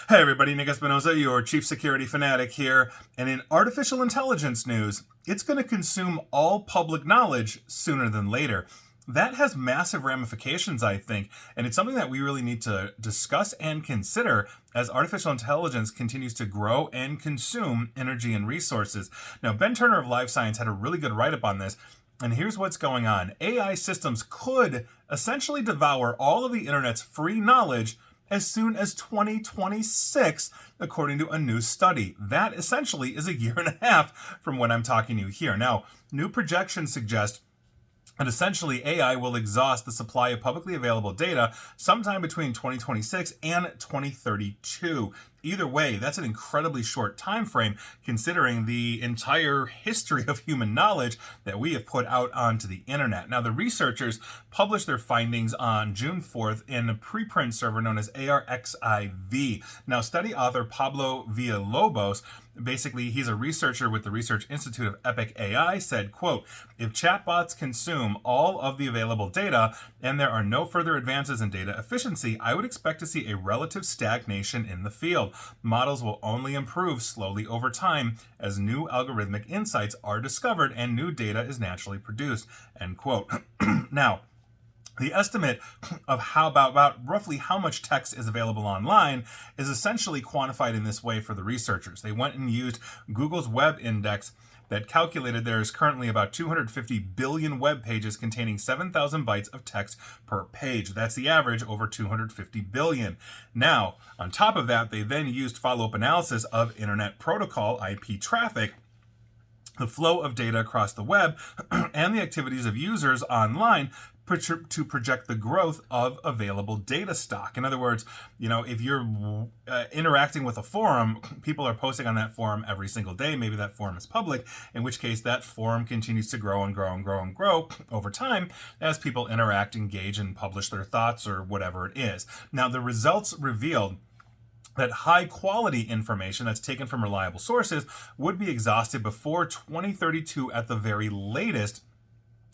Hey everybody, Nick Espinosa, your chief security fanatic here. And in artificial intelligence news, it's going to consume all public knowledge sooner than later. That has massive ramifications, I think, and it's something that we really need to discuss and consider as artificial intelligence continues to grow and consume energy and resources. Now, Ben Turner of Live Science had a really good write-up on this, and here's what's going on. AI systems could essentially devour all of the internet's free knowledge as soon as 2026, according to a new study. That essentially is a year and a half from when I'm talking to you here. Now, new projections suggest and essentially, AI will exhaust the supply of publicly available data sometime between 2026 and 2032. Either way, that's an incredibly short time frame considering the entire history of human knowledge that we have put out onto the internet. Now, the researchers published their findings on June 4th in a preprint server known as ARXIV. Now, study author Pablo Villalobos, basically, he's a researcher with the Research Institute of Epic AI, said, quote, "If chatbots consume all of the available data and there are no further advances in data efficiency, I would expect to see a relative stagnation in the field. Models will only improve slowly over time as new algorithmic insights are discovered and new data is naturally produced," end quote. Now, the estimate of about roughly how much text is available online is essentially quantified in this way for the researchers. They went and used Google's Web Index that calculated there is currently about 250 billion web pages containing 7,000 bytes of text per page. That's the average, over 250 billion. Now, on top of that, they then used follow-up analysis of Internet Protocol, IP traffic, the flow of data across the web, and the activities of users online to project the growth of available data stock. In other words, if you're interacting with a forum, people are posting on that forum every single day. Maybe that forum is public, in which case that forum continues to grow and grow and grow and grow over time as people interact, engage, and publish their thoughts or whatever it is. Now, the results revealed that high quality information that's taken from reliable sources would be exhausted before 2032 at the very latest,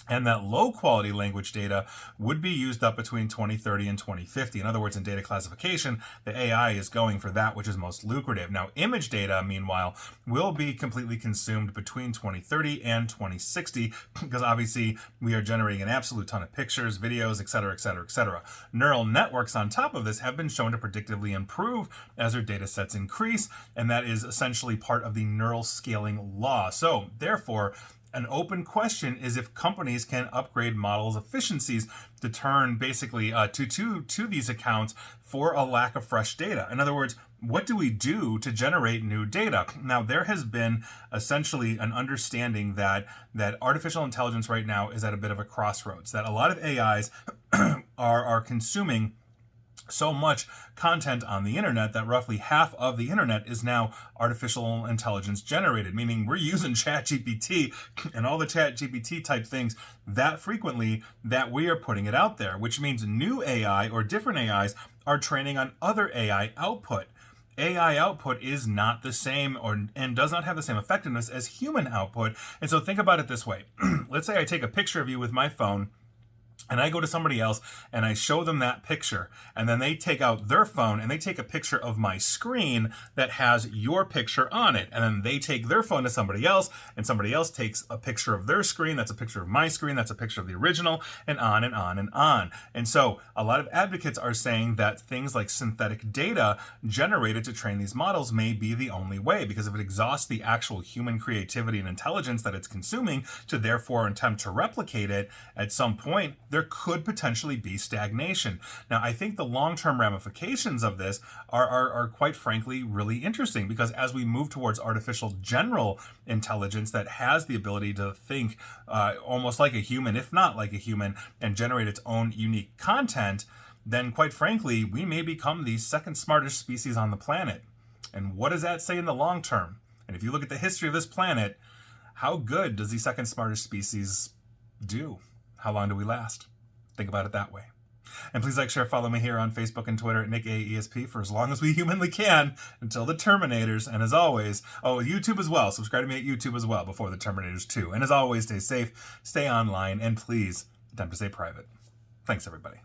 and that low quality language data would be used up between 2030 and 2050. In other words, in data classification, the AI is going for that which is most lucrative. Now, image data, meanwhile, will be completely consumed between 2030 and 2060, because obviously we are generating an absolute ton of pictures, videos, etc., etc., etc. Neural networks on top of this have been shown to predictively improve as their data sets increase, and that is essentially part of the neural scaling law. So, therefore, an open question is if companies can upgrade models' efficiencies to turn basically to these accounts for a lack of fresh data. In other words, what do we do to generate new data? Now, there has been essentially an understanding that artificial intelligence right now is at a bit of a crossroads, that a lot of AIs are consuming so much content on the internet that roughly half of the internet is now artificial intelligence generated, meaning we're using ChatGPT and all the ChatGPT type things that frequently that we are putting it out there, which means new AI or different AIs are training on other AI output. AI output is not the same and does not have the same effectiveness as human output. And so think about it this way. Let's say I take a picture of you with my phone, and I go to somebody else and I show them that picture, and then they take out their phone and they take a picture of my screen that has your picture on it. And then they take their phone to somebody else, and somebody else takes a picture of their screen. That's a picture of my screen. That's a picture of the original, and on and on and on. And so a lot of advocates are saying that things like synthetic data generated to train these models may be the only way, because if it exhausts the actual human creativity and intelligence that it's consuming to therefore attempt to replicate it, at some point, there could potentially be stagnation. Now, I think the long-term ramifications of this are quite frankly really interesting, because as we move towards artificial general intelligence that has the ability to think almost like a human, if not like a human, and generate its own unique content, then quite frankly, we may become the second smartest species on the planet. And what does that say in the long term? And if you look at the history of this planet, how good does the second smartest species do? How long do we last? Think about it that way. And please like, share, follow me here on Facebook and Twitter at NickAESP for as long as we humanly can until the Terminators. And as always, YouTube as well. Subscribe to me at YouTube as well before the Terminators 2. And as always, stay safe, stay online, and please attempt to stay private. Thanks, everybody.